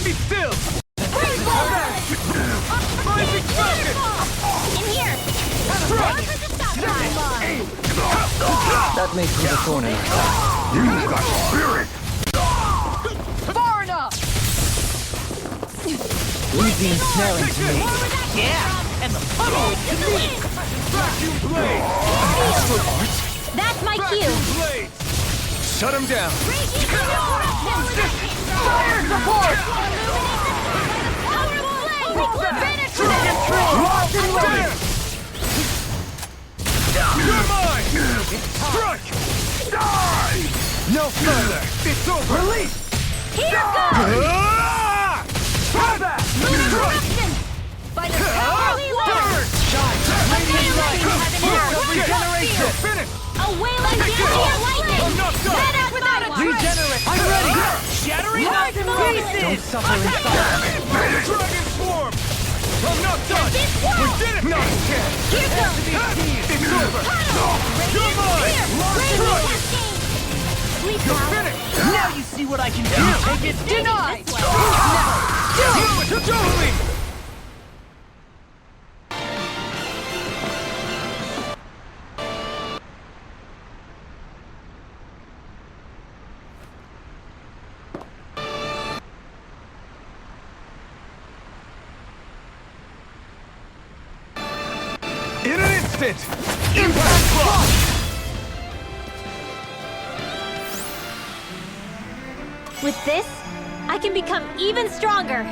Be still! Freeze wall! Rising falcon! In here! Strike! That may prove a thorn in our side. You've got spirit! Far enough! Leave the ensnaring to me. Yeah! And the puddle is Vacuum blade! That's my cue! Vacuum blade! Shut him down! Fire support! Locked and loaded! You're mine! Strike! Die! No further! It's over! Release! Here goes! Ah! Combat! Moon eruption! By the power we live! Burn! Shine! Radiant light! Force of regeneration! Finish! A wailing down lightning! I'm not done! That out without a trace! Regenerate! I'm ready! Shattering Light to moon! pieces! Don't suffer in silence! Dragon swarm! I'm not done! This We world! did it! Not again! Here goes! It's over! You're mine! Radiant cascade! Sleep now! Finish! Now you see what I can do! Take it! Denied! Do it! Totally! In an instant! Impact block! With this, I can become even stronger!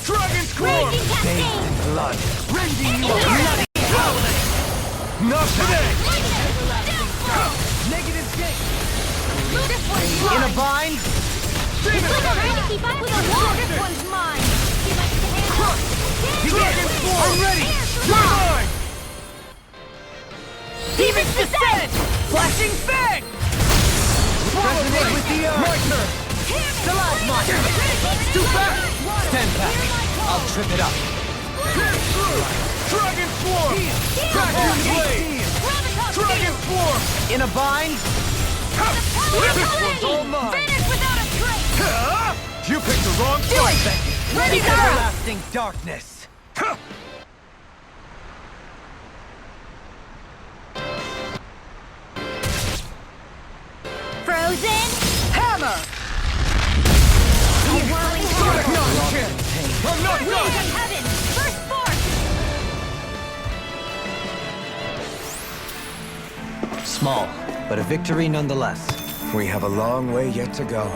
Dragon swarm! Raging cascade! Blood! Rending you bloody howling! Not today! Negative gate! This one's In a mine! bind! It's like I'm trying to keep up with a wall! This one's mine! See my hand? Dragon swarm! I'm ready! You're mine! Demon's descent! Flashing fang! Resonate with the earth! My turn! Stalagmite! Too fast! Stand back! I'll trip it up! Dragon swarm! Vacuum blade! Dragon swarm! In a bind! This one's all mine! Finish without a trace! Huh? You picked the wrong fight! Ready go! Everlasting darkness! Huh. Frozen hammer! A whirling hammer! Not a chance! I'm not Wings done! of heaven! First force! Small, but a victory nonetheless. We have a long way yet to go.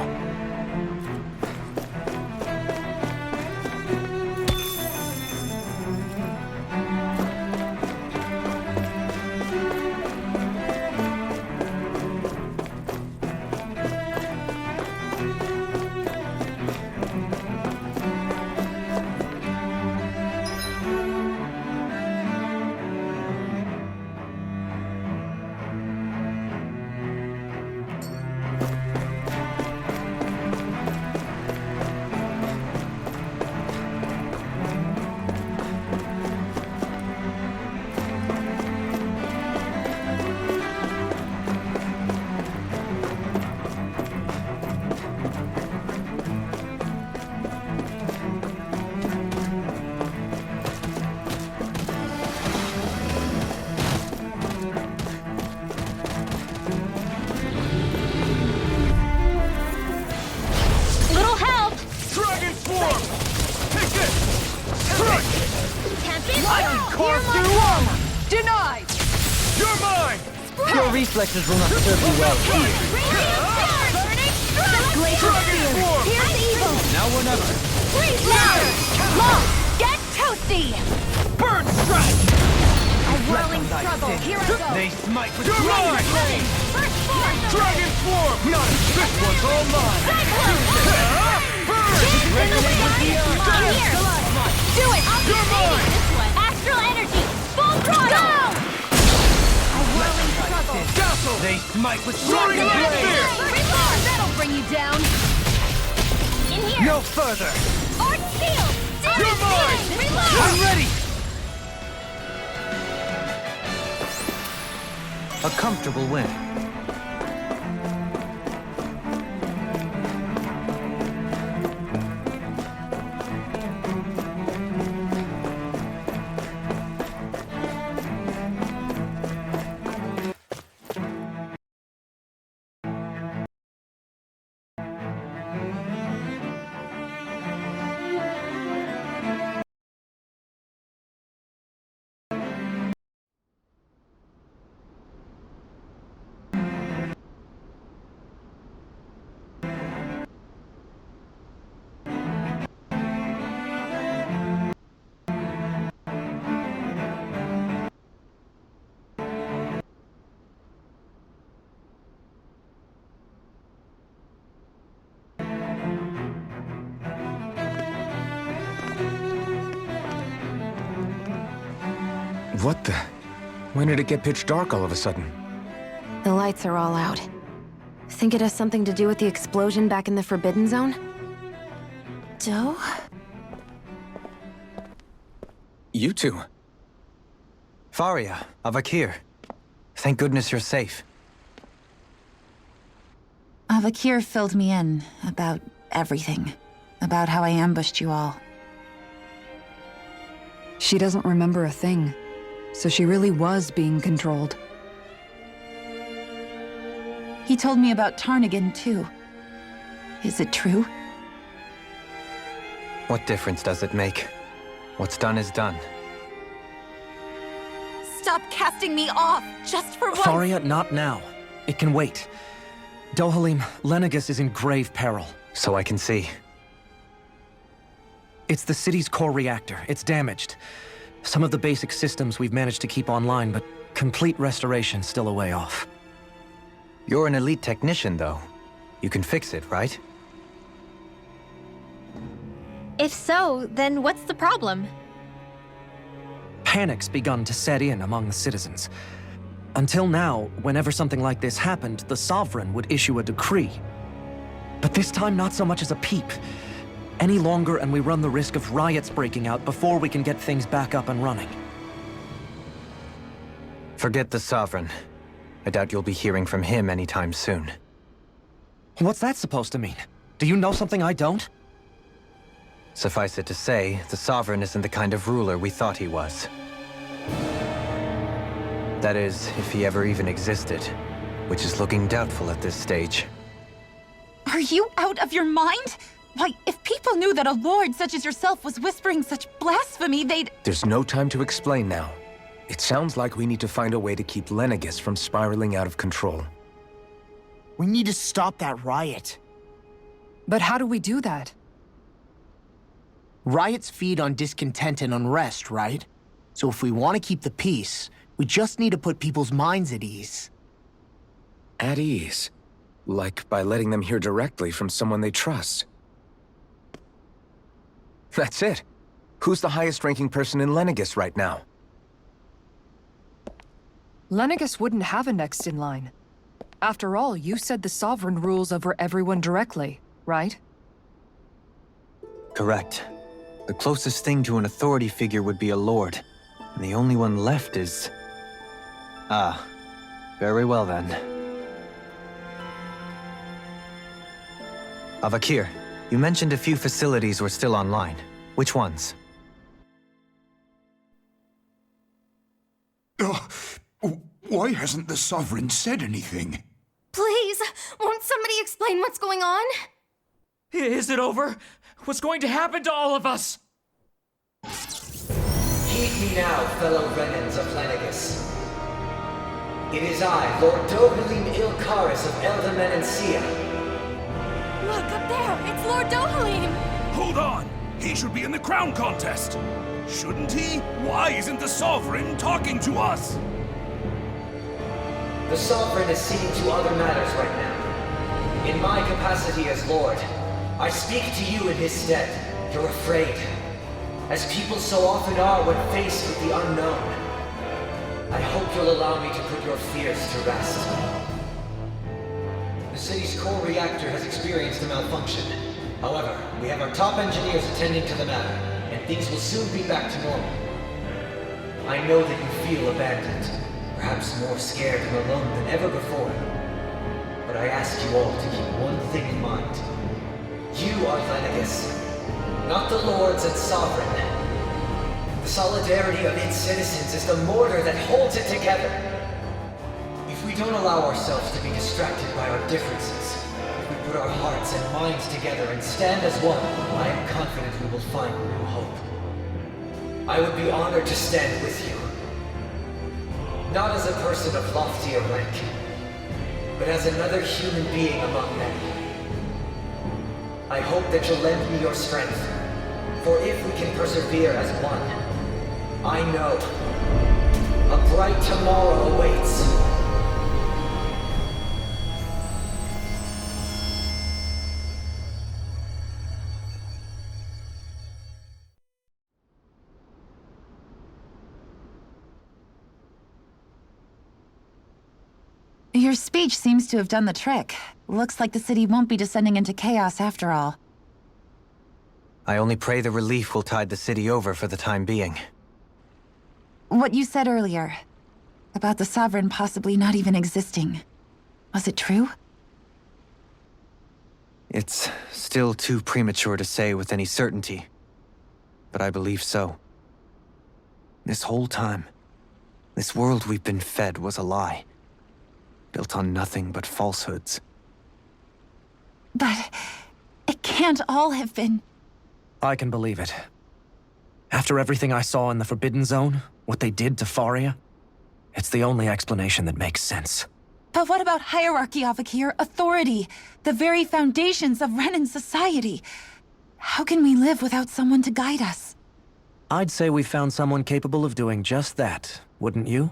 Little help! Dragon swarm! Take this! Strike! Tempest! I can carve Hear my through call! armor! Denied! You're mine! Your reflexes will not serve you well here. Radiant sword! Burning strike! Glacial Dragon spear! swarm! Here's evil! Now or never. Freeze louder! Long! Get toasty! Burn strike! A whirling struggle! Here I go! They smite with You're mine! First force! Dragon swarm! Not this one's all mine! Cyclone! Burn! Resonate with the earth! Here! Do it! You're mine! Mike with rocket blade! That'll bring you down. In here. No further! Art steel. You're mine! Reload. I'm ready! A comfortable win. What the? When did it get pitch dark all of a sudden? The lights are all out. Think it has something to do with the explosion back in the Forbidden Zone? Doe? You two. Faria, Avakir. Thank goodness you're safe. Avakir filled me in about everything. About how I ambushed you all. She doesn't remember a thing, so she really was being controlled. He told me about Tarnigan, too. Is it true? What difference does it make? What's done is done. Stop casting me off, just for once! Faria, not now. It can wait. Dohalim, Lenegus is in grave peril. So I can see. It's the city's core reactor. It's damaged. Some of the basic systems we've managed to keep online, but complete restoration's still a way off. You're an elite technician, though. You can fix it, right? If so, then what's the problem? Panic's begun to set in among the citizens. Until now, whenever something like this happened, the Sovereign would issue a decree. But this time, not so much as a peep. Any longer, and we run the risk of riots breaking out before we can get things back up and running. Forget the Sovereign. I doubt you'll be hearing from him anytime soon. What's that supposed to mean? Do you know something I don't? Suffice it to say, the Sovereign isn't the kind of ruler we thought he was. That is, if he ever even existed, which is looking doubtful at this stage. Are you out of your mind? Why, if people knew that a lord such as yourself was whispering such blasphemy, they'd— There's no time to explain now. It sounds like we need to find a way to keep Lenegus from spiraling out of control. We need to stop that riot. But how do we do that? Riots feed on discontent and unrest, right? So if we want to keep the peace, we just need to put people's minds at ease. At ease? Like by letting them hear directly from someone they trust. That's it. Who's the highest-ranking person in Lenegus right now? Lenegus wouldn't have a next in line. After all, you said the Sovereign rules over everyone directly, right? Correct. The closest thing to an authority figure would be a lord, and the only one left is... Ah, very well then. Avakir, you mentioned a few facilities were still online. Which ones? Why hasn't the Sovereign said anything? Please, won't somebody explain what's going on? Is it over? What's going to happen to all of us? Heed me now, fellow Renans of Lenegus. It is I, Lord Dohalim Ilkaris of Eldaman and Sia. Look, up there! It's Lord Dohalim! Hold on! He should be in the crown contest! Shouldn't he? Why isn't the Sovereign talking to us? The Sovereign is seeing to other matters right now. In my capacity as Lord, I speak to you in his stead. You're afraid, as people so often are when faced with the unknown. I hope you'll allow me to put your fears to rest. core reactor has experienced a malfunction. However, we have our top engineers attending to the matter, and things will soon be back to normal. I know that you feel abandoned, perhaps more scared and alone than ever before. But I ask you all to keep one thing in mind. You are Lenegus, not the lords and sovereign. The solidarity of its citizens is the mortar that holds it together. If we don't allow ourselves to be distracted by our differences, if we put our hearts and minds together and stand as one, I am confident we will find new hope. I would be honored to stand with you. Not as a person of loftier rank, but as another human being among many. I hope that you'll lend me your strength, for if we can persevere as one, I know a bright tomorrow awaits. Your speech seems to have done the trick. Looks like the city won't be descending into chaos after all. I only pray the relief will tide the city over for the time being. What you said earlier, about the Sovereign possibly not even existing, was it true? It's still too premature to say with any certainty, but I believe so. This whole time, this world we've been fed was a lie, built on nothing but falsehoods. But it can't all have been... I can believe it. After everything I saw in the Forbidden Zone, what they did to Faria, it's the only explanation that makes sense. But what about hierarchy, Avakir? Authority? The very foundations of Renan society? How can we live without someone to guide us? I'd say we found someone capable of doing just that, wouldn't you?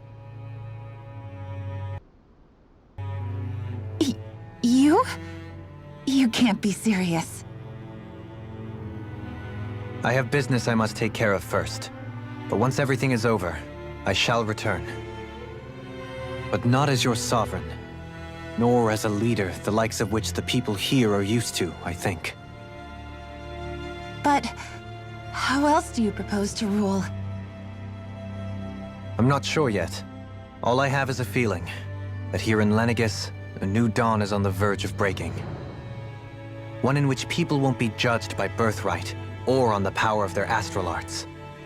You? You can't be serious. I have business I must take care of first. But once everything is over, I shall return. But not as your sovereign, nor as a leader the likes of which the people here are used to, I think. But how else do you propose to rule? I'm not sure yet. All I have is a feeling that here in Lenegus, a new dawn is on the verge of breaking. One in which people won't be judged by birthright or on the power of their astral arts,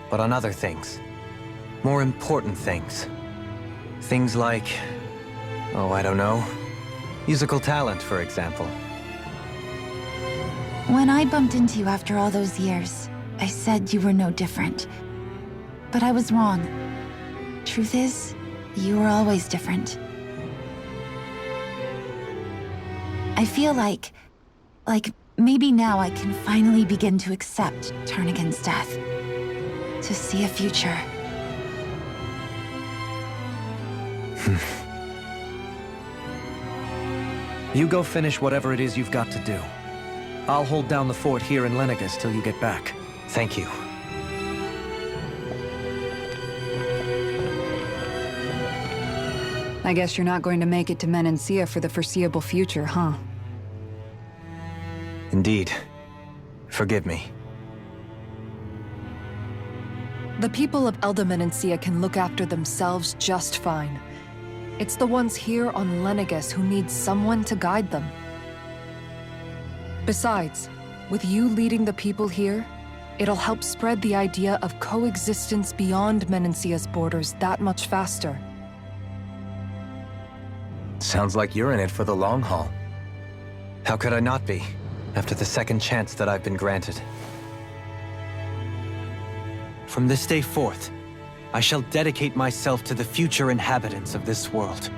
but on other things. More important things. Things like, oh, I don't know, musical talent, for example. When I bumped into you after all those years, I said you were no different. But I was wrong. Truth is, you were always different. I feel like maybe now I can finally begin to accept Turnagain's death. To see a future. You go finish whatever it is you've got to do. I'll hold down the fort here in Lenegus till you get back. Thank you. I guess you're not going to make it to Menancia for the foreseeable future, huh? Indeed. Forgive me. The people of Elda Menancia can look after themselves just fine. It's the ones here on Lenegus who need someone to guide them. Besides, with you leading the people here, it'll help spread the idea of coexistence beyond Menancia's borders that much faster. Sounds like you're in it for the long haul. How could I not be, after the second chance that I've been granted? From this day forth, I shall dedicate myself to the future inhabitants of this world.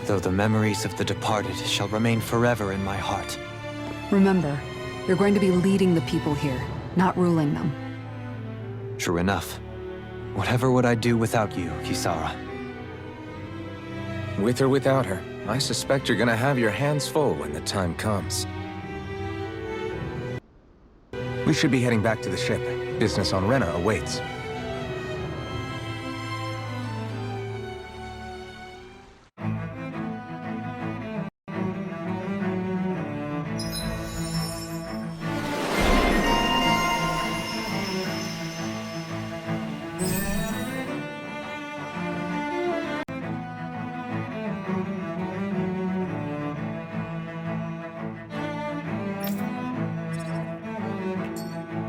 Though the memories of the departed shall remain forever in my heart. Remember, you're going to be leading the people here, not ruling them. True enough. Whatever would I do without you, Kisara? With or without her, I suspect you're gonna have your hands full when the time comes. We should be heading back to the ship. Business on Rena awaits.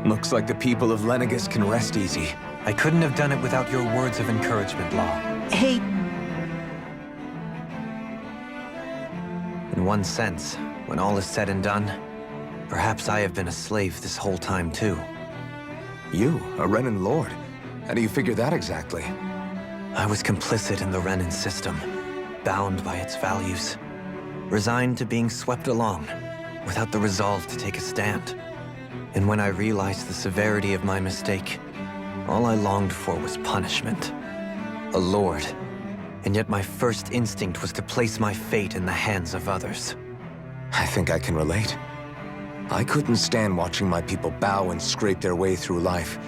Looks like the people of Lenegus can rest easy. I couldn't have done it without your words of encouragement, Law. Hey, In one sense, when all is said and done, perhaps I have been a slave this whole time too. You, a Renan lord? How do you figure that exactly? I was complicit in the Renan system, bound by its values, resigned to being swept along, without the resolve to take a stand. And when I realized the severity of my mistake, all I longed for was punishment. A lord. And yet my first instinct was to place my fate in the hands of others. I think I can relate. I couldn't stand watching my people bow and scrape their way through life,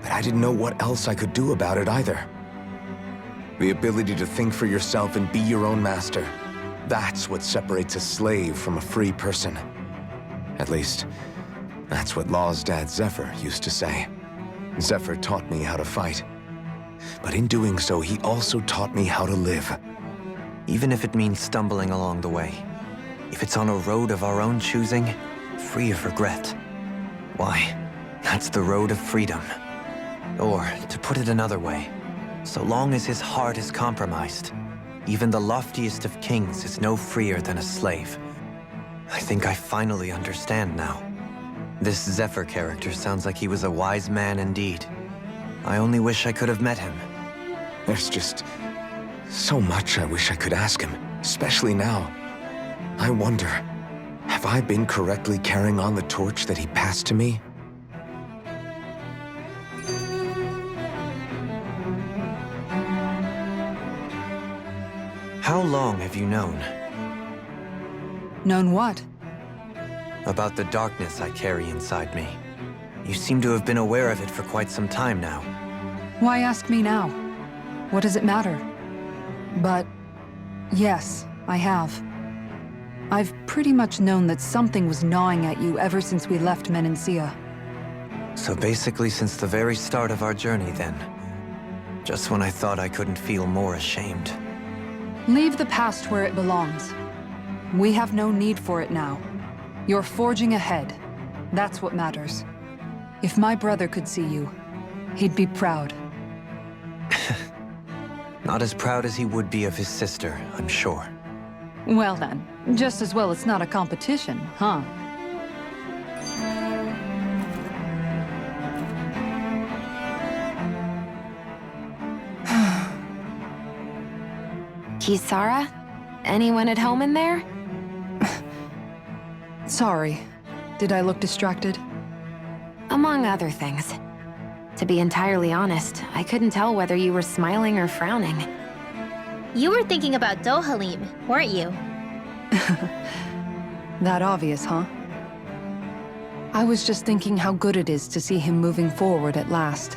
but I didn't know what else I could do about it either. The ability to think for yourself and be your own master, that's what separates a slave from a free person. At least, that's what Law's dad Zephyr used to say. Zephyr taught me how to fight. But in doing so, he also taught me how to live. Even if it means stumbling along the way. If it's on a road of our own choosing, free of regret. Why, that's the road of freedom. Or, to put it another way, so long as his heart is compromised, even the loftiest of kings is no freer than a slave. I think I finally understand now. This Zephyr character sounds like he was a wise man indeed. I only wish I could have met him. There's just so much I wish I could ask him, especially now. I wonder, have I been correctly carrying on the torch that he passed to me? How long have you known? Known what? About the darkness I carry inside me. You seem to have been aware of it for quite some time now. Why ask me now? What does it matter? But yes, I have. I've pretty much known that something was gnawing at you ever since we left Menancia. So basically since the very start of our journey then. Just when I thought I couldn't feel more ashamed. Leave the past where it belongs. We have no need for it now. You're forging ahead. That's what matters. If my brother could see you, he'd be proud. Not as proud as he would be of his sister, I'm sure. Well then, just as well it's not a competition, huh? Kisara? Anyone at home in there? Sorry. Did I look distracted? Among other things. To be entirely honest, I couldn't tell whether you were smiling or frowning. You were thinking about Dohalim, weren't you? That obvious, huh? I was just thinking how good it is to see him moving forward at last.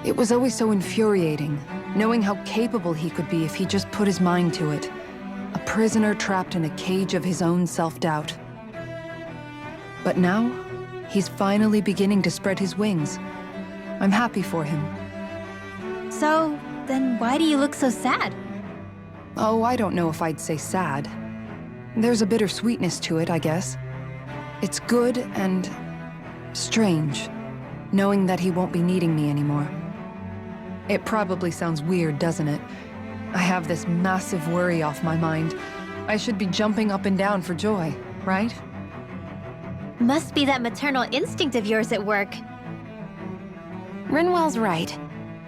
It was always so infuriating, knowing how capable he could be if he just put his mind to it. A prisoner trapped in a cage of his own self-doubt. But now, he's finally beginning to spread his wings. I'm happy for him. So, then why do you look so sad? Oh, I don't know if I'd say sad. There's a bittersweetness to it, I guess. It's good and strange, knowing that he won't be needing me anymore. It probably sounds weird, doesn't it? I have this massive worry off my mind. I should be jumping up and down for joy, right? Must be that maternal instinct of yours at work. Rinwell's right.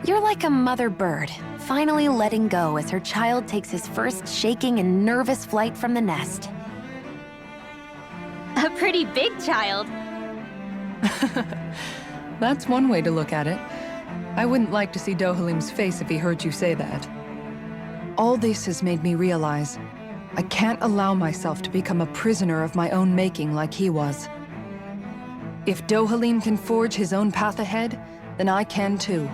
You're like a mother bird, finally letting go as her child takes his first shaking and nervous flight from the nest. A pretty big child. That's one way to look at it. I wouldn't like to see Dohalim's face if he heard you say that. All this has made me realize I can't allow myself to become a prisoner of my own making like he was. If Dohalim can forge his own path ahead, then I can too.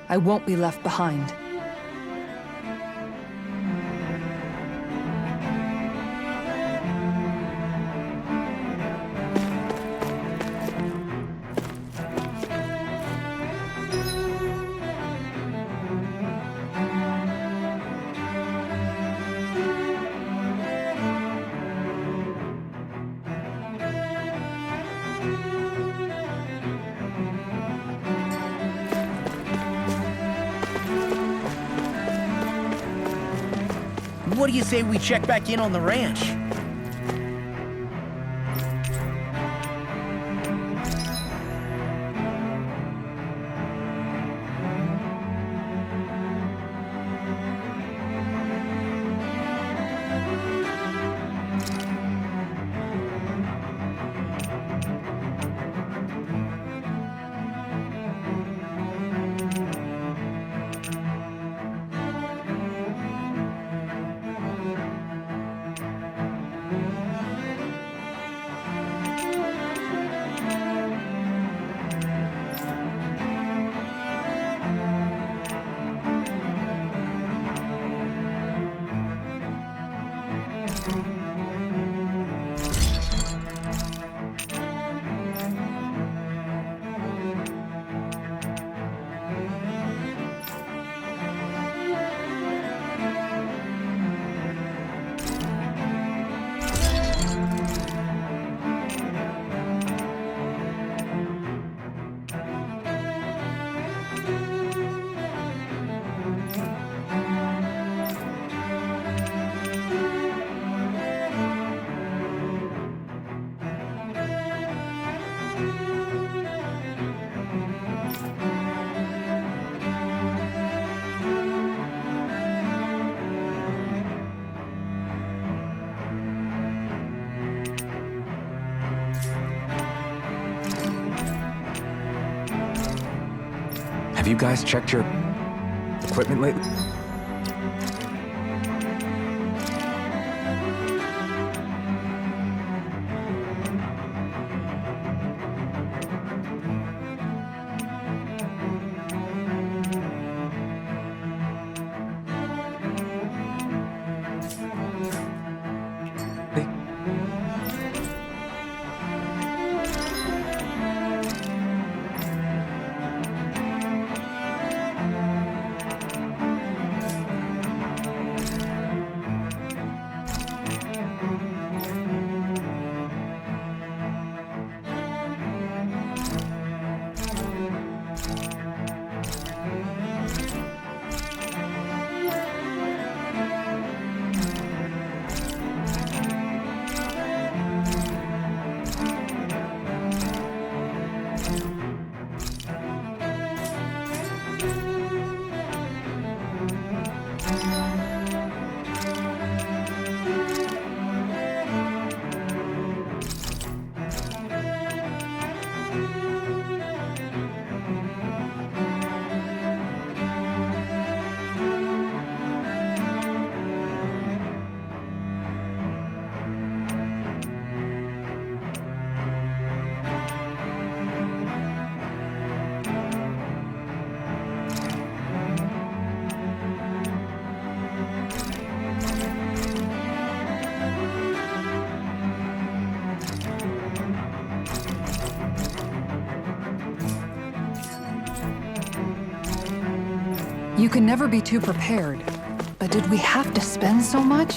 I won't be left behind. what do you say we check back in on the ranch? Have you guys checked your equipment lately? You can never be too prepared. But did we have to spend so much?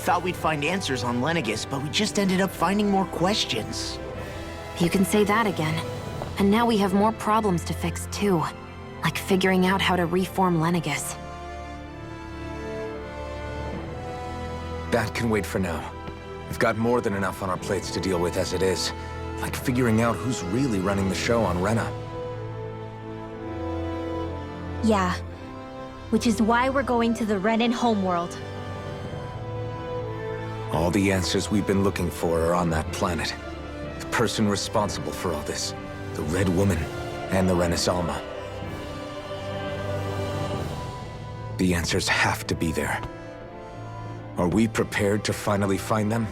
thought we'd find answers on Lenegis, but we just ended up finding more questions. You can say that again. And now we have more problems to fix, too. Like figuring out how to reform Lenegis. That can wait for now. We've got more than enough on our plates to deal with as it is. Like figuring out who's really running the show on Rena. Yeah. Which is why we're going to the Renan homeworld. All the answers we've been looking for are on that planet. The person responsible for all this. The Red Woman and the Renaissance. The answers have to be there. Are we prepared to finally find them?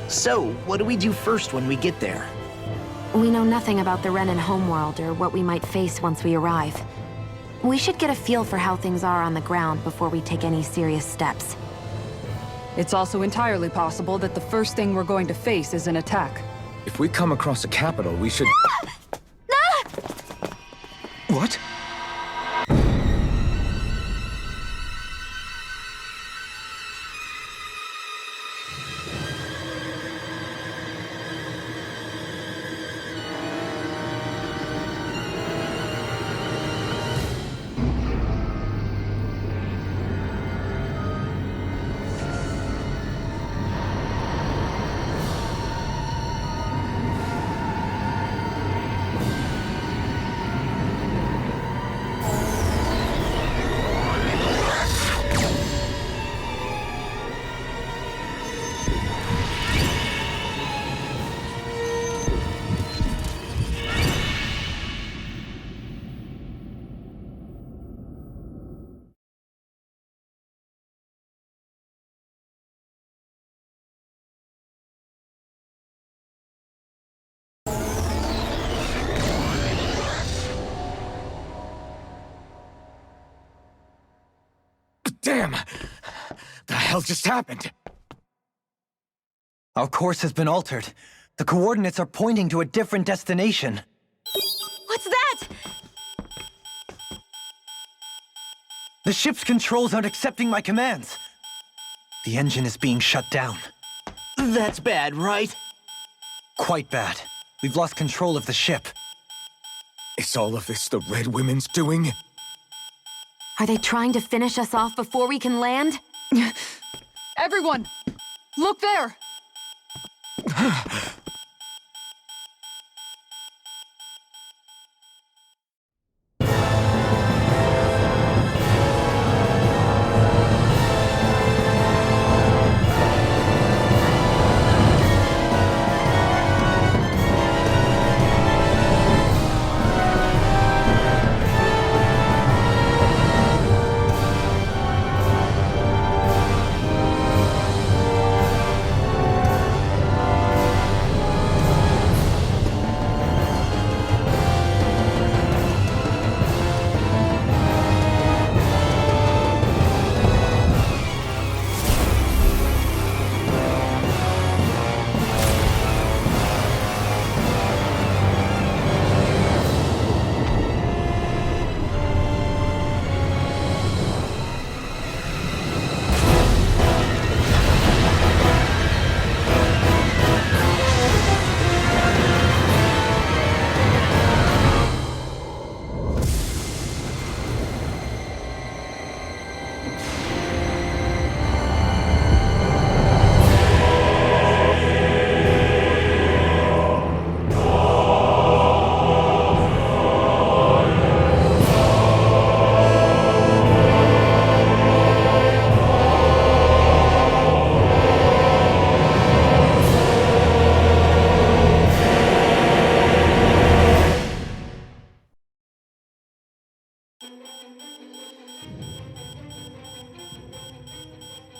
So, what do we do first when we get there? We know nothing about the Renan homeworld or what we might face once we arrive. We should get a feel for how things are on the ground before we take any serious steps. It's also entirely possible that the first thing we're going to face is an attack. If we come across a capital, we should... What? Damn! The hell just happened? Our course has been altered. The coordinates are pointing to a different destination. What's that? The ship's controls aren't accepting my commands. The engine is being shut down. That's bad, right? Quite bad. We've lost control of the ship. Is all of this the Red Women's doing? Are they trying to finish us off before we can land? Everyone! Look there!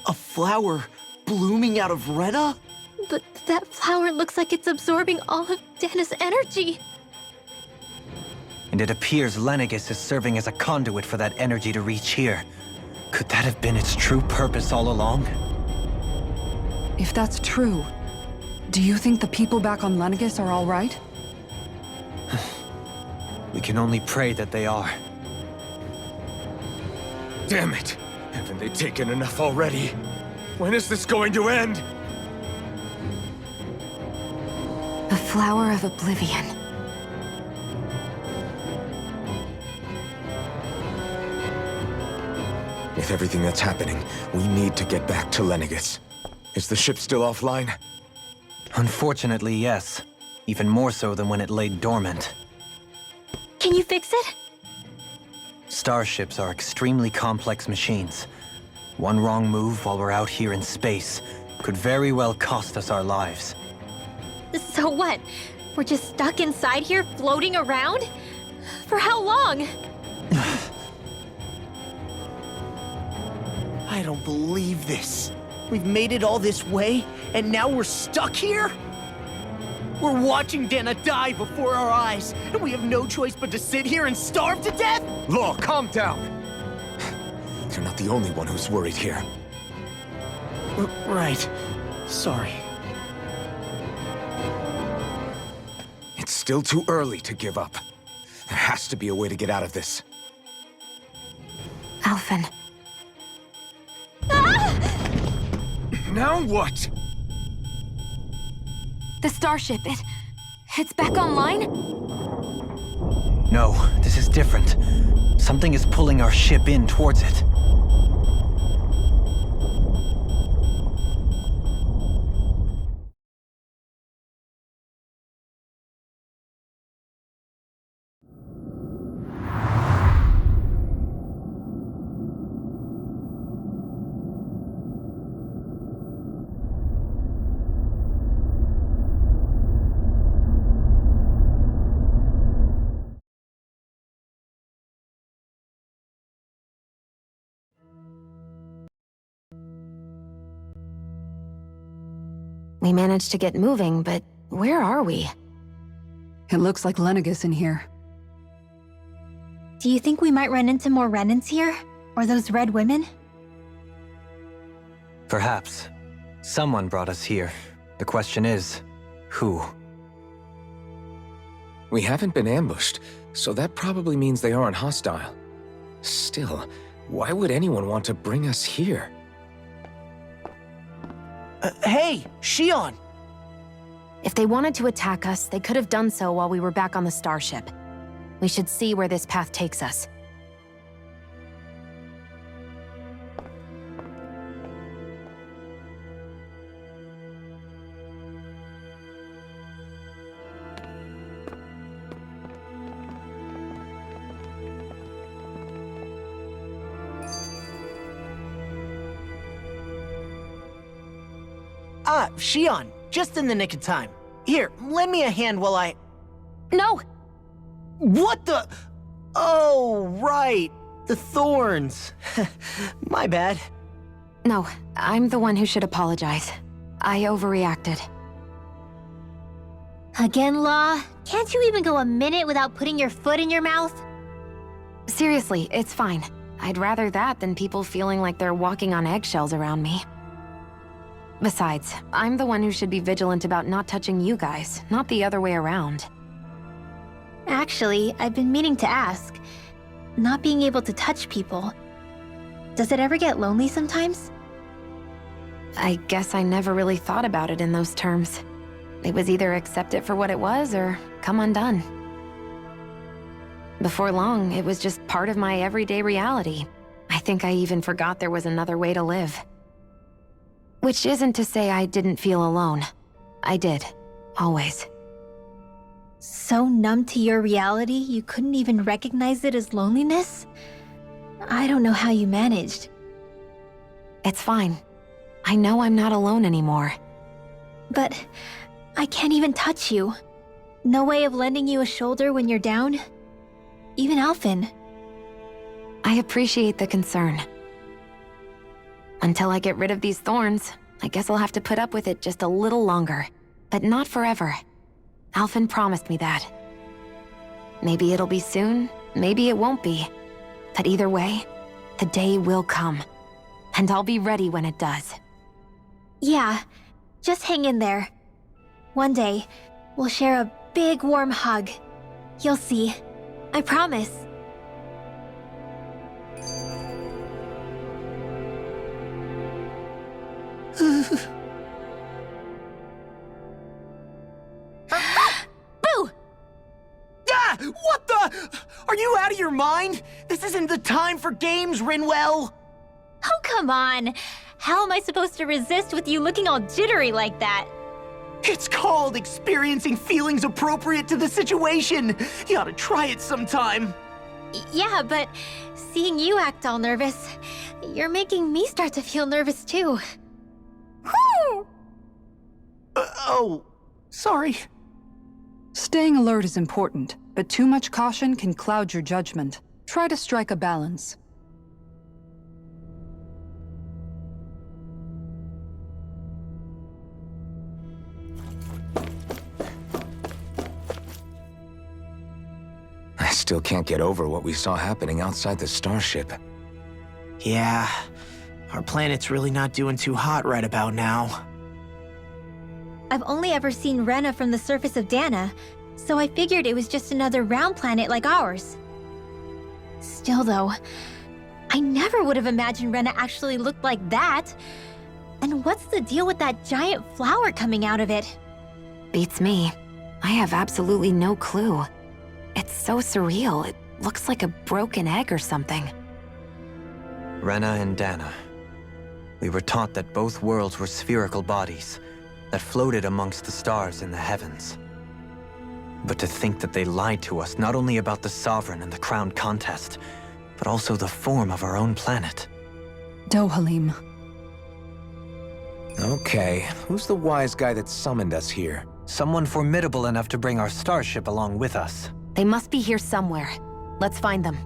A flower blooming out of Rena? But that flower looks like it's absorbing all of Dana's energy. And it appears Lenegis is serving as a conduit for that energy to reach here. Could that have been its true purpose all along? If that's true, do you think the people back on Lenegis are all right? We can only pray that they are. Damn it! Haven't they taken enough already? When is this going to end? The flower of oblivion. With everything that's happening, we need to get back to Lenegis. Is the ship still offline? Unfortunately, yes. Even more so than when it lay dormant. Can you fix it? Starships are extremely complex machines. One wrong move while we're out here in space could very well cost us our lives. So what? We're just stuck inside here, floating around? For how long? I don't believe this. We've made it all this way, and now we're stuck here? We're watching Dana die before our eyes, and we have no choice but to sit here and starve to death? Law, calm down! You're not the only one who's worried here. Right. Sorry. It's still too early to give up. There has to be a way to get out of this. Alphen. Now what? The starship, it's back online? No, this is different. Something is pulling our ship in towards it. We managed to get moving, but where are we? It looks like Lenegis in here. Do you think we might run into more Renans here? Or those red women? Perhaps. Someone brought us here. The question is, who? We haven't been ambushed, so that probably means they aren't hostile. Still, why would anyone want to bring us here? Hey, Shion! If they wanted to attack us, they could have done so while we were back on the starship. We should see where this path takes us. Ah, Shion, just in the nick of time. Here, lend me a hand while I... No! What the... Oh, right. The thorns. My bad. No, I'm the one who should apologize. I overreacted. Again, Law? Can't you even go a minute without putting your foot in your mouth? Seriously, it's fine. I'd rather that than people feeling like they're walking on eggshells around me. Besides, I'm the one who should be vigilant about not touching you guys, not the other way around. Actually, I've been meaning to ask. Not being able to touch people, does it ever get lonely sometimes? I guess I never really thought about it in those terms. It was either accept it for what it was or come undone. Before long, it was just part of my everyday reality. I think I even forgot there was another way to live. Which isn't to say I didn't feel alone. I did. Always. So numb to your reality, you couldn't even recognize it as loneliness? I don't know how you managed. It's fine. I know I'm not alone anymore. But I can't even touch you. No way of lending you a shoulder when you're down? Even Alphen. I appreciate the concern. Until I get rid of these thorns, I guess I'll have to put up with it just a little longer. But not forever. Alphen promised me that. Maybe it'll be soon, maybe it won't be. But either way, the day will come. And I'll be ready when it does. Yeah, just hang in there. One day, we'll share a big warm hug. You'll see. I promise. What the? Are you out of your mind? This isn't the time for games, Rinwell! Oh, come on. How am I supposed to resist with you looking all jittery like that? It's called experiencing feelings appropriate to the situation. You ought to try it sometime. Yeah, but seeing you act all nervous, you're making me start to feel nervous too. Oh, sorry. Staying alert is important, but too much caution can cloud your judgment. Try to strike a balance. I still can't get over what we saw happening outside the starship. Yeah, our planet's really not doing too hot right about now. I've only ever seen Rena from the surface of Dana, so I figured it was just another round planet like ours. Still though, I never would have imagined Rena actually looked like that. And what's the deal with that giant flower coming out of it? Beats me. I have absolutely no clue. It's so surreal. It looks like a broken egg or something. Rena and Dana. We were taught that both worlds were spherical bodies that floated amongst the stars in the heavens. But to think that they lied to us not only about the Sovereign and the crown contest, but also the form of our own planet. Dohalim. Okay, who's the wise guy that summoned us here? Someone formidable enough to bring our starship along with us. They must be here somewhere. Let's find them.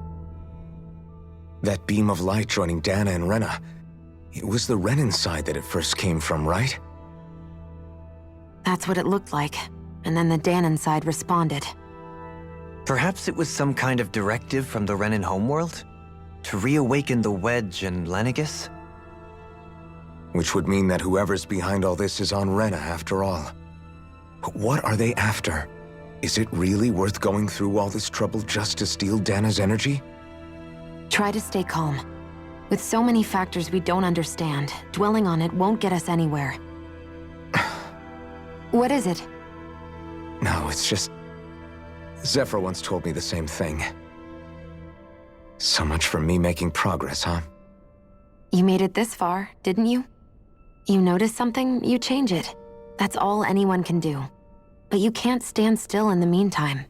That beam of light joining Dana and Rena. It was the Renan side that it first came from, right? That's what it looked like. And then the Danon side responded. Perhaps it was some kind of directive from the Renan homeworld? To reawaken the Wedge and Lenegis? Which would mean that whoever's behind all this is on Rena after all. But what are they after? Is it really worth going through all this trouble just to steal Dana's energy? Try to stay calm. With so many factors we don't understand, dwelling on it won't get us anywhere. What is it? No, it's just... Zephyr once told me the same thing. So much for me making progress, huh? You made it this far, didn't you? You notice something, you change it. That's all anyone can do. But you can't stand still in the meantime.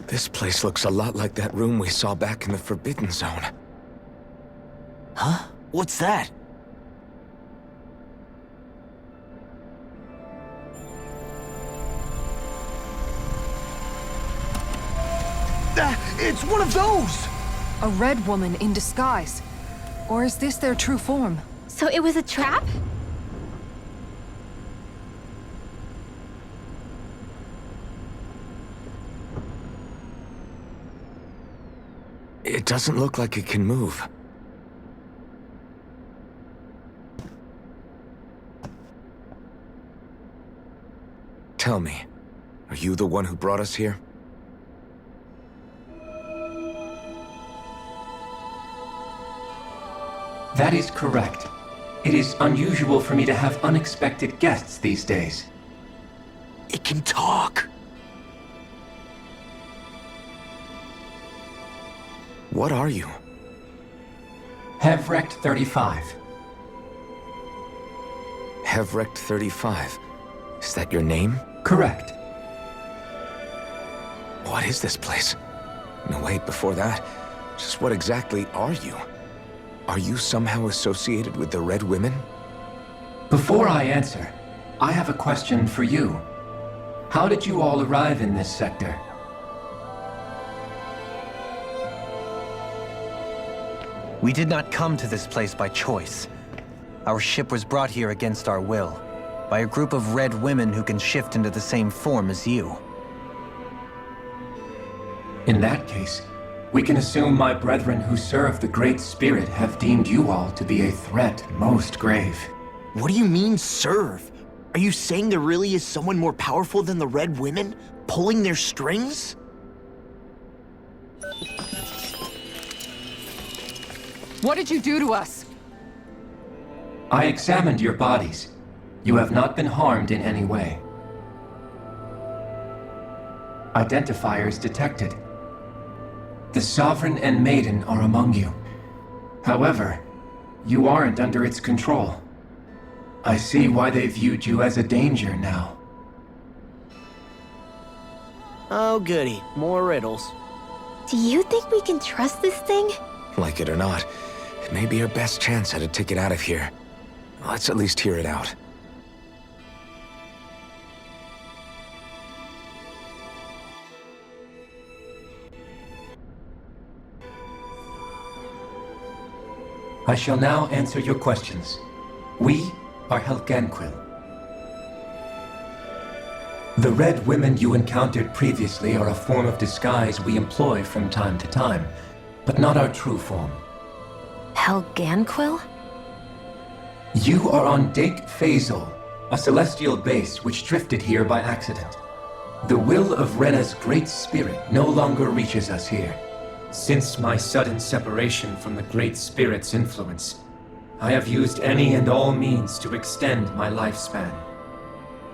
This place looks a lot like that room we saw back in the Forbidden Zone. Huh? What's that? It's one of those! A red woman in disguise. Or is this their true form? So it was a trap? It doesn't look like it can move. Tell me, are you the one who brought us here? That is correct. It is unusual for me to have unexpected guests these days. It can talk. What are you? Hevrect 35. Hevrect 35. Is that your name? Correct. What is this place? No, wait, before that, just what exactly are you? Are you somehow associated with the Red Women? Before I answer, I have a question for you. How did you all arrive in this sector? We did not come to this place by choice. Our ship was brought here against our will, by a group of red women who can shift into the same form as you. In that case, we can assume my brethren who serve the Great Spirit have deemed you all to be a threat most grave. What do you mean, serve? Are you saying there really is someone more powerful than the Red Women, pulling their strings? What did you do to us? I examined your bodies. You have not been harmed in any way. Identifiers detected. The Sovereign and Maiden are among you. However, you aren't under its control. I see why they viewed you as a danger now. Oh goody, more riddles. Do you think we can trust this thing? Like it or not, it may be our best chance at a ticket out of here. Let's at least hear it out. I shall now answer your questions. We are Helganquil. The Red Women you encountered previously are a form of disguise we employ from time to time, but not our true form. Helganquil? You are on Dake Phasol, a celestial base which drifted here by accident. The will of Rena's Great Spirit no longer reaches us here. Since my sudden separation from the Great Spirit's influence, I have used any and all means to extend my lifespan.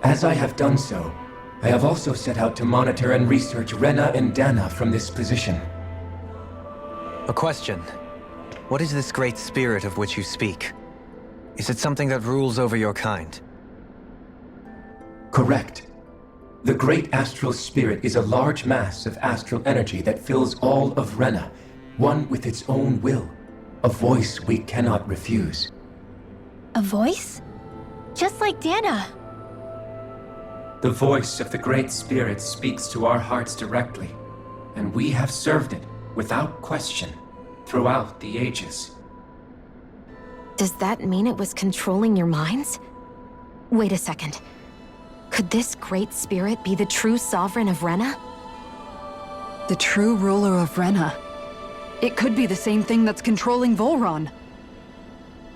As I have done so, I have also set out to monitor and research Rena and Dana from this position. A question. What is this Great Spirit of which you speak? Is it something that rules over your kind? Correct. The Great Astral Spirit is a large mass of astral energy that fills all of Rena, one with its own will, a voice we cannot refuse. A voice? Just like Dana. The voice of the Great Spirit speaks to our hearts directly, and we have served it, without question, throughout the ages. Does that mean it was controlling your minds? Wait a second. Could this Great Spirit be the true sovereign of Rena? The true ruler of Rena. It could be the same thing that's controlling Volron.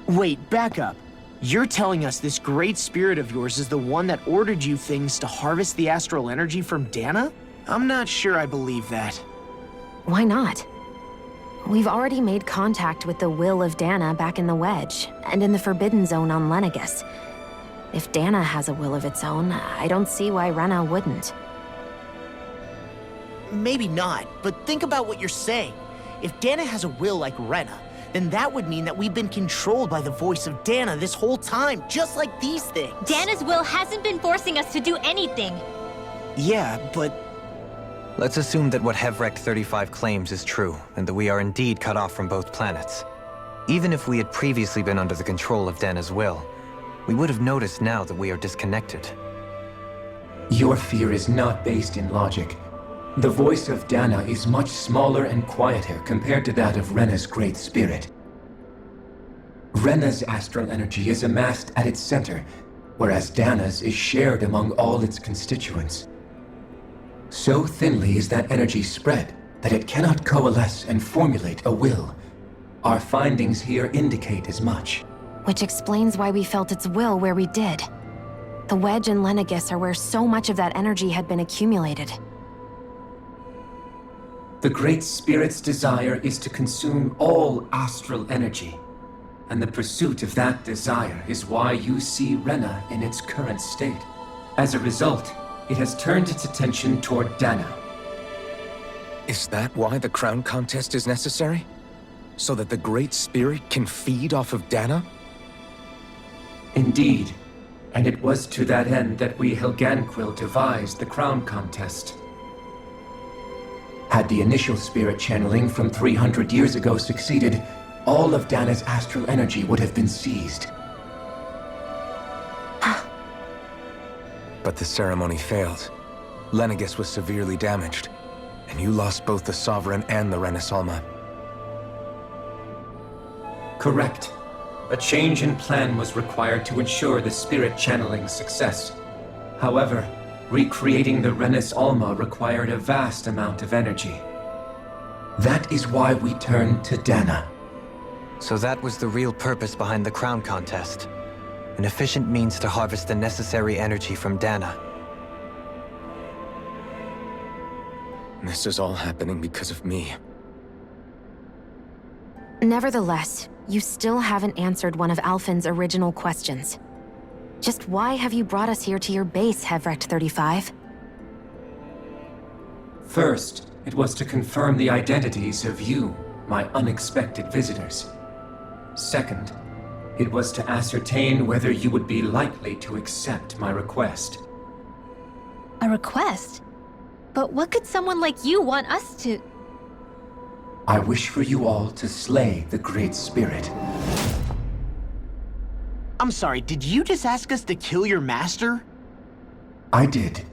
Wait, back up. You're telling us this Great Spirit of yours is the one that ordered you things to harvest the astral energy from Dana? I'm not sure I believe that. Why not? We've already made contact with the will of Dana back in the Wedge, and in the Forbidden Zone on Lenegus. If Dana has a will of its own, I don't see why Rena wouldn't. Maybe not, but think about what you're saying. If Dana has a will like Rena, then that would mean that we've been controlled by the voice of Dana this whole time, just like these things. Dana's will hasn't been forcing us to do anything. Yeah, but... Let's assume that what Hevrek 35 claims is true, and that we are indeed cut off from both planets. Even if we had previously been under the control of Dana's will, we would have noticed now that we are disconnected. Your fear is not based in logic. The voice of Dana is much smaller and quieter compared to that of Rena's Great Spirit. Rena's astral energy is amassed at its center, whereas Dana's is shared among all its constituents. So thinly is that energy spread that it cannot coalesce and formulate a will. Our findings here indicate as much. Which explains why we felt its will where we did. The Wedge and Lenegus are where so much of that energy had been accumulated. The Great Spirit's desire is to consume all astral energy, and the pursuit of that desire is why you see Rena in its current state. As a result, it has turned its attention toward Dana. Is that why the crown contest is necessary? So that the Great Spirit can feed off of Dana? Indeed, and it was to that end that we Helganquil devised the crown contest. Had the initial spirit channeling from 300 years ago succeeded, all of Dana's astral energy would have been seized. But the ceremony failed. Lenegis was severely damaged, and you lost both the Sovereign and the Renaissance. Correct. A change in plan was required to ensure the spirit channeling's success. However, recreating the Renes Alma required a vast amount of energy. That is why we turned to Dana. So that was the real purpose behind the crown contest. An efficient means to harvest the necessary energy from Dana. This is all happening because of me. Nevertheless, you still haven't answered one of Alphen's original questions. Just why have you brought us here to your base, Hevrecht 35? First, it was to confirm the identities of you, my unexpected visitors. Second, it was to ascertain whether you would be likely to accept my request. A request? But what could someone like you want us to... I wish for you all to slay the Great Spirit. I'm sorry, did you just ask us to kill your master? I did.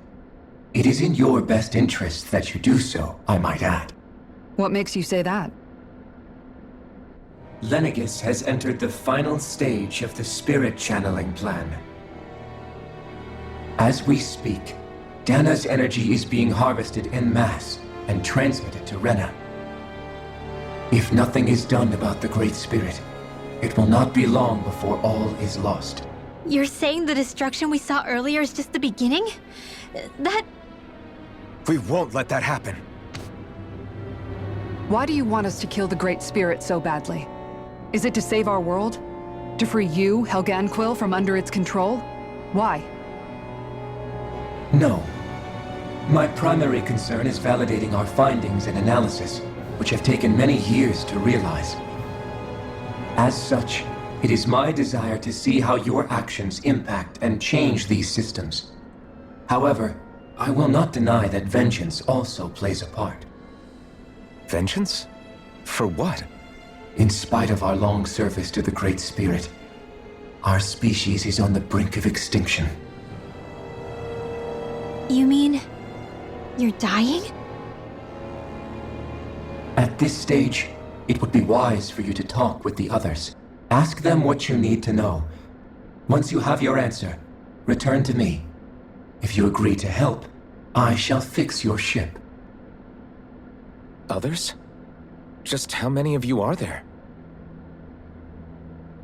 It is in your best interest that you do so, I might add. What makes you say that? Lenegis has entered the final stage of the spirit channeling plan. As we speak, Dana's energy is being harvested en masse and transmitted to Rena. If nothing is done about the Great Spirit, it will not be long before all is lost. You're saying the destruction we saw earlier is just the beginning? That... We won't let that happen. Why do you want us to kill the Great Spirit so badly? Is it to save our world? To free you, Helganquil, from under its control? Why? No. My primary concern is validating our findings and analysis, which have taken many years to realize. As such, it is my desire to see how your actions impact and change these systems. However, I will not deny that vengeance also plays a part. Vengeance? For what? In spite of our long service to the Great Spirit, our species is on the brink of extinction. You mean... you're dying? At this stage, it would be wise for you to talk with the others. Ask them what you need to know. Once you have your answer, return to me. If you agree to help, I shall fix your ship. Others? Just how many of you are there?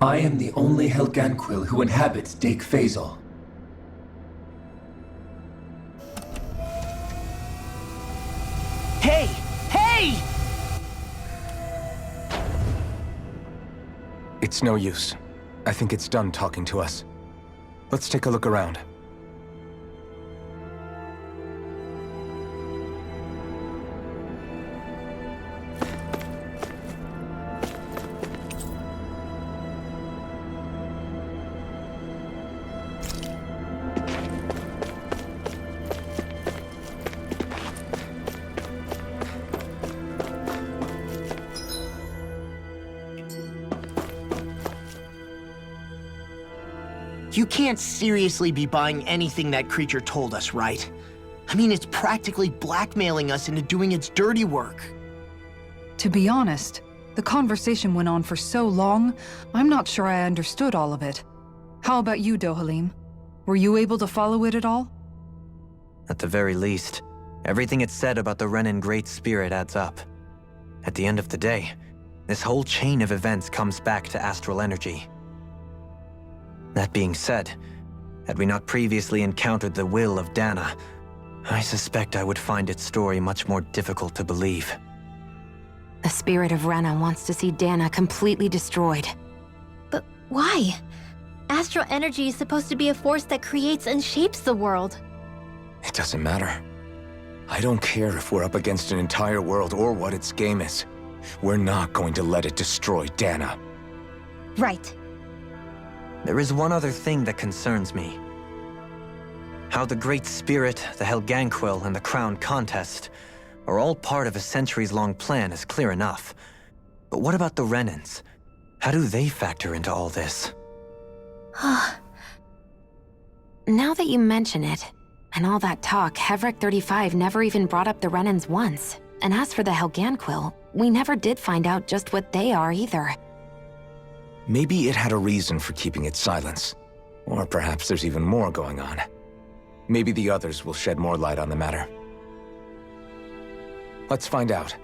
I am the only Helganquil who inhabits Dake Faisal. Hey! Hey! It's no use. I think it's done talking to us. Let's take a look around. You can't seriously be buying anything that creature told us, right? I mean, it's practically blackmailing us into doing its dirty work. To be honest, the conversation went on for so long, I'm not sure I understood all of it. How about you, Dohalim? Were you able to follow it at all? At the very least, everything it said about the Renan Great Spirit adds up. At the end of the day, this whole chain of events comes back to astral energy. That being said, had we not previously encountered the will of Dana, I suspect I would find its story much more difficult to believe. The spirit of Rena wants to see Dana completely destroyed. But why? Astral energy is supposed to be a force that creates and shapes the world. It doesn't matter. I don't care if we're up against an entire world or what its game is. We're not going to let it destroy Dana. Right. There is one other thing that concerns me. How the Great Spirit, the Helganquil, and the Crown Contest are all part of a centuries-long plan is clear enough. But what about the Renans? How do they factor into all this? Now that you mention it, and all that talk, Hevric 35 never even brought up the Renans once. And as for the Helganquil, we never did find out just what they are either. Maybe it had a reason for keeping its silence. Or perhaps there's even more going on. Maybe the others will shed more light on the matter. Let's find out.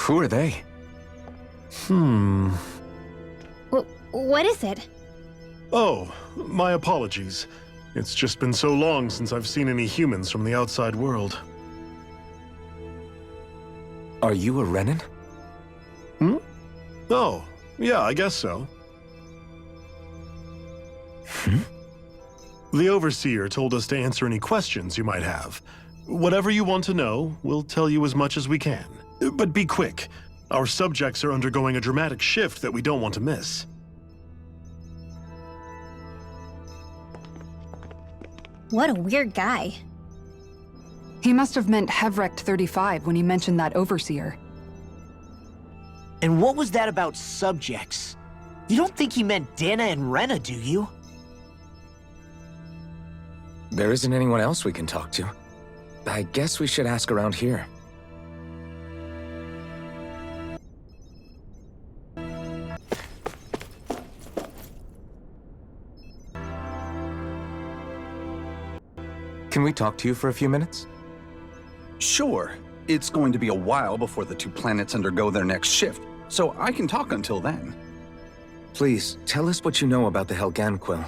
Who are they? What is it? Oh, my apologies. It's just been so long since I've seen any humans from the outside world. Are you a Renan? Oh, yeah, I guess so. The Overseer told us to answer any questions you might have. Whatever you want to know, we'll tell you as much as we can. But be quick. Our subjects are undergoing a dramatic shift that we don't want to miss. What a weird guy. He must have meant Hevric 35 when he mentioned that Overseer. And what was that about subjects? You don't think he meant Dana and Rena, do you? There isn't anyone else we can talk to. I guess we should ask around here. Can we talk to you for a few minutes? Sure. It's going to be a while before the two planets undergo their next shift, so I can talk until then. Please, tell us what you know about the Helganquil.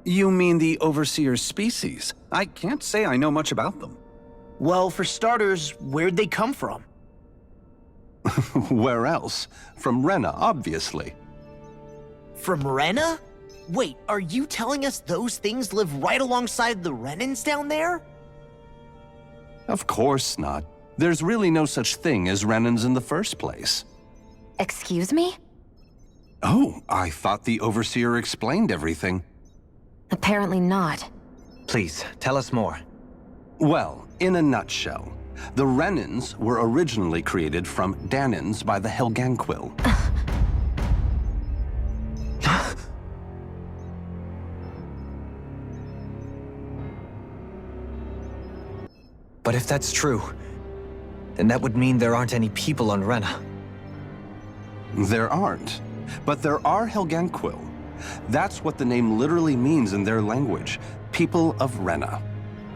You mean the Overseer's species? I can't say I know much about them. Well, for starters, where'd they come from? Where else? From Rena, obviously. From Rena? Wait, are you telling us those things live right alongside the Renans down there? Of course not. There's really no such thing as Renans in the first place. Excuse me? Oh, I thought the Overseer explained everything. Apparently not. Please, tell us more. Well, in a nutshell, the Renans were originally created from Danans by the Helganquil. But if that's true, then that would mean there aren't any people on Rena. There aren't, but there are Helganquil. That's what the name literally means in their language, people of Rena.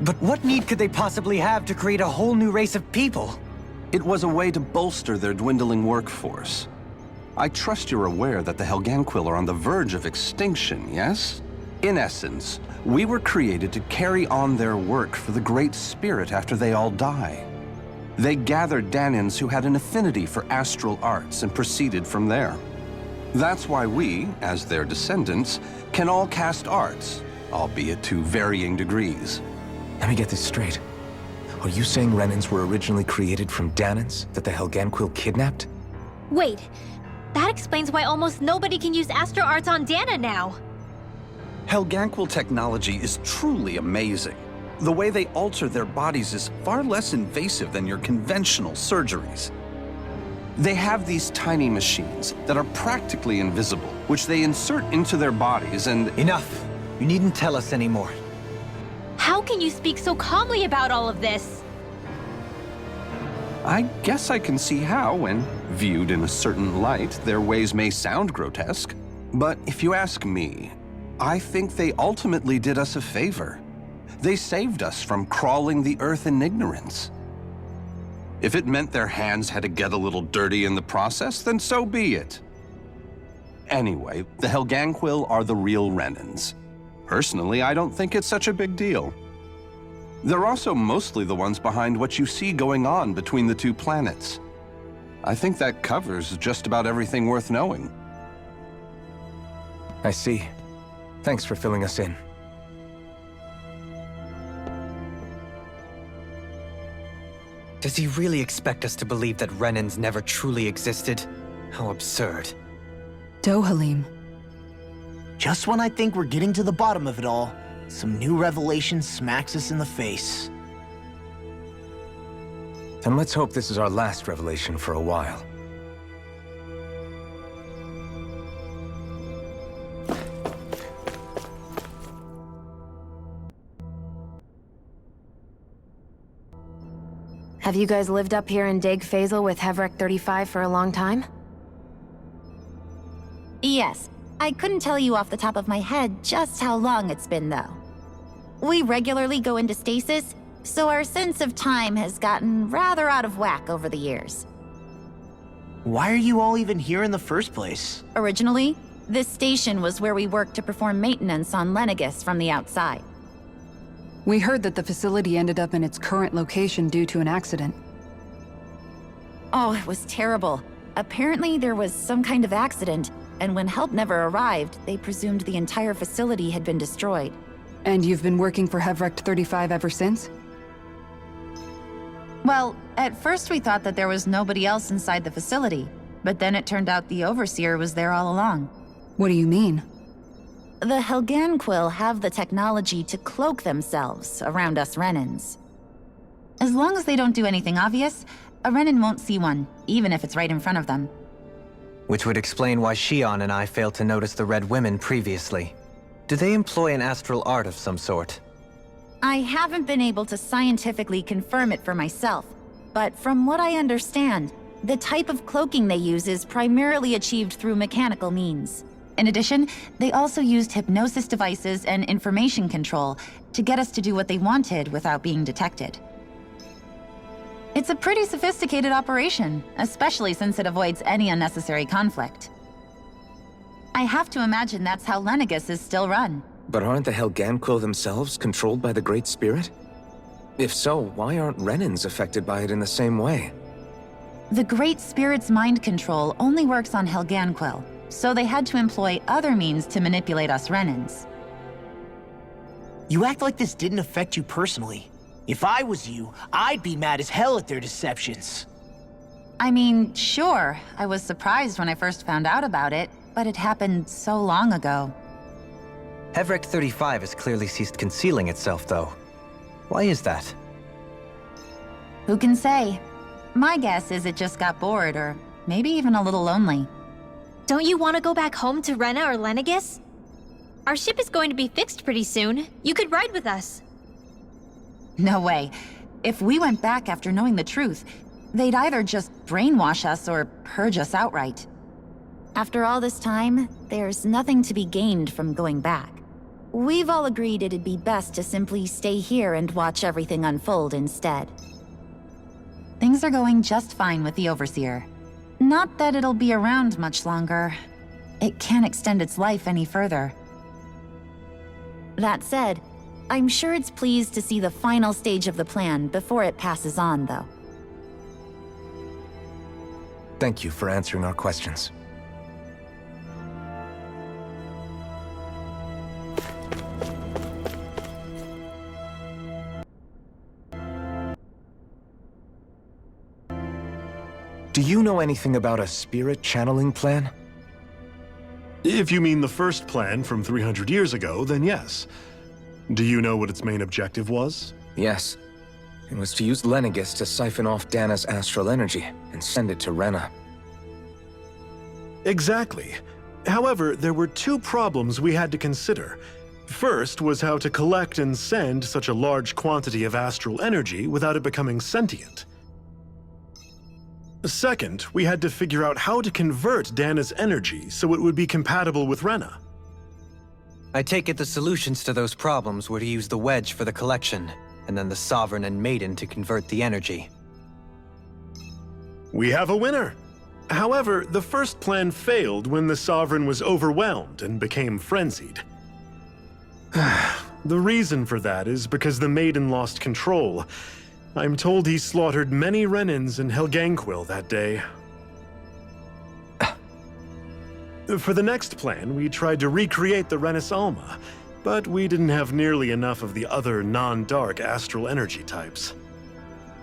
But what need could they possibly have to create a whole new race of people? It was a way to bolster their dwindling workforce. I trust you're aware that the Helganquil are on the verge of extinction, yes? In essence, we were created to carry on their work for the Great Spirit after they all die. They gathered Danans who had an affinity for astral arts and proceeded from there. That's why we, as their descendants, can all cast arts, albeit to varying degrees. Let me get this straight. Are you saying Renans were originally created from Danans that the Helganquil kidnapped? Wait, that explains why almost nobody can use astral arts on Dana now. Helganquil technology is truly amazing. The way they alter their bodies is far less invasive than your conventional surgeries. They have these tiny machines that are practically invisible, which they insert into their bodies and— Enough! You needn't tell us anymore. How can you speak so calmly about all of this? I guess I can see how, when viewed in a certain light, their ways may sound grotesque. But if you ask me, I think they ultimately did us a favor. They saved us from crawling the earth in ignorance. If it meant their hands had to get a little dirty in the process, then so be it. Anyway, the Helganquil are the real Renans. Personally, I don't think it's such a big deal. They're also mostly the ones behind what you see going on between the two planets. I think that covers just about everything worth knowing. I see. Thanks for filling us in. Does he really expect us to believe that Renans never truly existed? How absurd. Dohalim. Just when I think we're getting to the bottom of it all, some new revelation smacks us in the face. Then let's hope this is our last revelation for a while. Have you guys lived up here in Dig Faisal with Hevrek 35 for a long time? Yes. I couldn't tell you off the top of my head just how long it's been, though. We regularly go into stasis, so our sense of time has gotten rather out of whack over the years. Why are you all even here in the first place? Originally, this station was where we worked to perform maintenance on Lenegis from the outside. We heard that the facility ended up in its current location due to an accident. Oh, it was terrible. Apparently there was some kind of accident, and when help never arrived, they presumed the entire facility had been destroyed. And you've been working for Hevrek 35 ever since? Well, at first we thought that there was nobody else inside the facility, but then it turned out the Overseer was there all along. What do you mean? The Helganquil have the technology to cloak themselves around us Renans. As long as they don't do anything obvious, a Renan won't see one, even if it's right in front of them. Which would explain why Shion and I failed to notice the Red Women previously. Do they employ an astral art of some sort? I haven't been able to scientifically confirm it for myself, but from what I understand, the type of cloaking they use is primarily achieved through mechanical means. In addition, they also used hypnosis devices and information control to get us to do what they wanted without being detected. It's a pretty sophisticated operation, especially since it avoids any unnecessary conflict. I have to imagine that's how Lenegis is still run. But aren't the Helganquil themselves controlled by the Great Spirit? If so, why aren't Renans affected by it in the same way? The Great Spirit's mind control only works on Helganquil, so they had to employ other means to manipulate us Renans. You act like this didn't affect you personally. If I was you, I'd be mad as hell at their deceptions. I mean, sure, I was surprised when I first found out about it, but it happened so long ago. Hevrek 35 has clearly ceased concealing itself, though. Why is that? Who can say? My guess is it just got bored, or maybe even a little lonely. Don't you want to go back home to Rena or Lenegis? Our ship is going to be fixed pretty soon. You could ride with us. No way. If we went back after knowing the truth, they'd either just brainwash us or purge us outright. After all this time, there's nothing to be gained from going back. we've all agreed it'd be best to simply stay here and watch everything unfold instead. Things are going just fine with the Overseer. Not that it'll be around much longer. It can't extend its life any further. That said, I'm sure it's pleased to see the final stage of the plan before it passes on, though. Thank you for answering our questions. Do you know anything about a spirit channeling plan? If you mean the first plan from 300 years ago, then yes. Do you know what its main objective was? Yes. It was to use Lenegis to siphon off Dana's astral energy and send it to Rena. Exactly. However, there were two problems we had to consider. First was how to collect and send such a large quantity of astral energy without it becoming sentient. Second, we had to figure out how to convert Dana's energy so it would be compatible with Rena. I take it the solutions to those problems were to use the wedge for the collection, and then the Sovereign and Maiden to convert the energy. We have a winner! However, the first plan failed when the Sovereign was overwhelmed and became frenzied. The reason for that is because the Maiden lost control. I'm told he slaughtered many Renans in Helganquil that day. For the next plan, we tried to recreate the Renis Alma, but we didn't have nearly enough of the other non-dark astral energy types.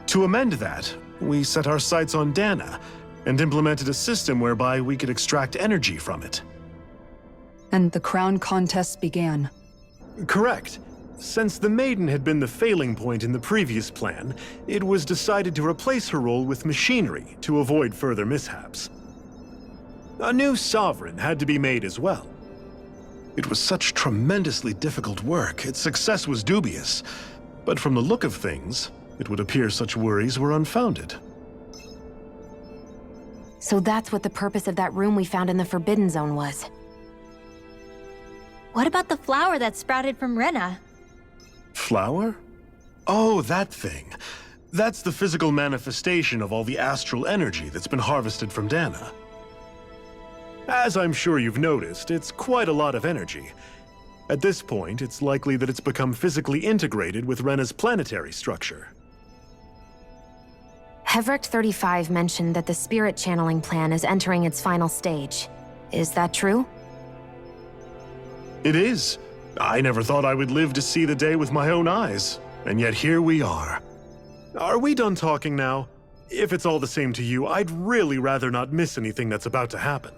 To amend that, we set our sights on Dana, and implemented a system whereby we could extract energy from it. And the crown contests began. Correct. Since the Maiden had been the failing point in the previous plan, it was decided to replace her role with machinery to avoid further mishaps. A new Sovereign had to be made as well. It was such tremendously difficult work, its success was dubious. But from the look of things, it would appear such worries were unfounded. So that's what the purpose of that room we found in the Forbidden Zone was. What about the flower that sprouted from Rena? Flower? Oh, that thing. That's the physical manifestation of all the astral energy that's been harvested from Dana. As I'm sure you've noticed, it's quite a lot of energy. At this point, it's likely that it's become physically integrated with Rena's planetary structure. Hevricht 35 mentioned that the spirit channeling plan is entering its final stage. Is that true? It is. I never thought I would live to see the day with my own eyes, and yet here we are. Are we done talking now? If it's all the same to you, I'd really rather not miss anything that's about to happen.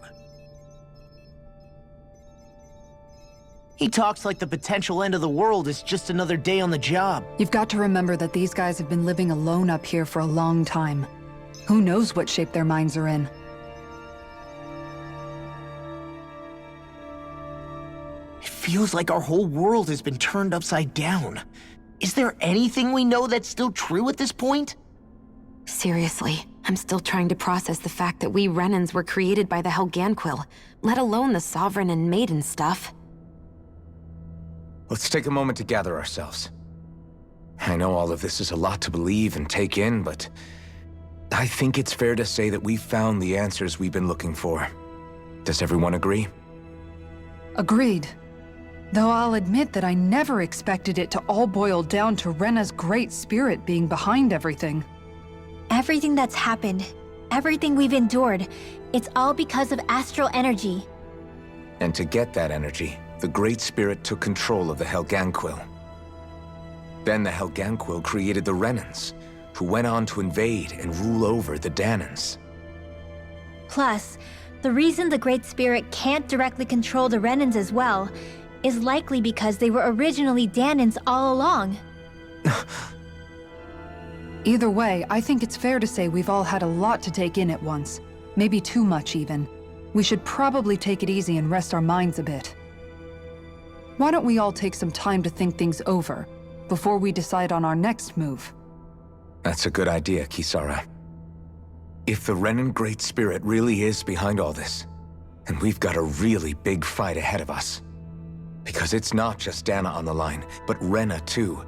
He talks like the potential end of the world is just another day on the job. You've got to remember that these guys have been living alone up here for a long time. Who knows what shape their minds are in? It feels like our whole world has been turned upside down. Is there anything we know that's still true at this point? Seriously, I'm still trying to process the fact that we Renans were created by the Helganquil, let alone the Sovereign and Maiden stuff. Let's take a moment to gather ourselves. I know all of this is a lot to believe and take in, but I think it's fair to say that we've found the answers we've been looking for. Does everyone agree? Agreed. Though I'll admit that I never expected it to all boil down to Rena's great spirit being behind everything. Everything that's happened, everything we've endured, it's all because of astral energy. And to get that energy, the Great Spirit took control of the Helganquil. Then the Helganquil created the Renans, who went on to invade and rule over the Danans. Plus, the reason the Great Spirit can't directly control the Renans as well is likely because they were originally Danans all along. Either way, I think it's fair to say we've all had a lot to take in at once. Maybe too much, even. We should probably take it easy and rest our minds a bit. Why don't we all take some time to think things over, before we decide on our next move? That's a good idea, Kisara. If the Renan Great Spirit really is behind all this, then we've got a really big fight ahead of us. Because it's not just Dana on the line, but Rena too.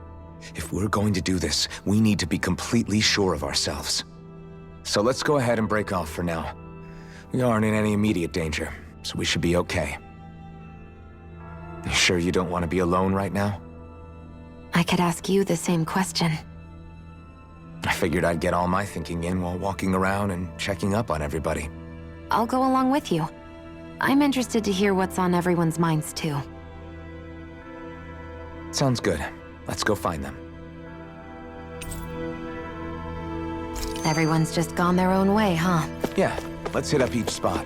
If we're going to do this, we need to be completely sure of ourselves. So let's go ahead and break off for now. We aren't in any immediate danger, so we should be okay. You sure you don't want to be alone right now? I could ask you the same question. I figured I'd get all my thinking in while walking around and checking up on everybody. I'll go along with you. I'm interested to hear what's on everyone's minds too. Sounds good. Let's go find them. Everyone's just gone their own way, huh? Yeah, let's hit up each spot.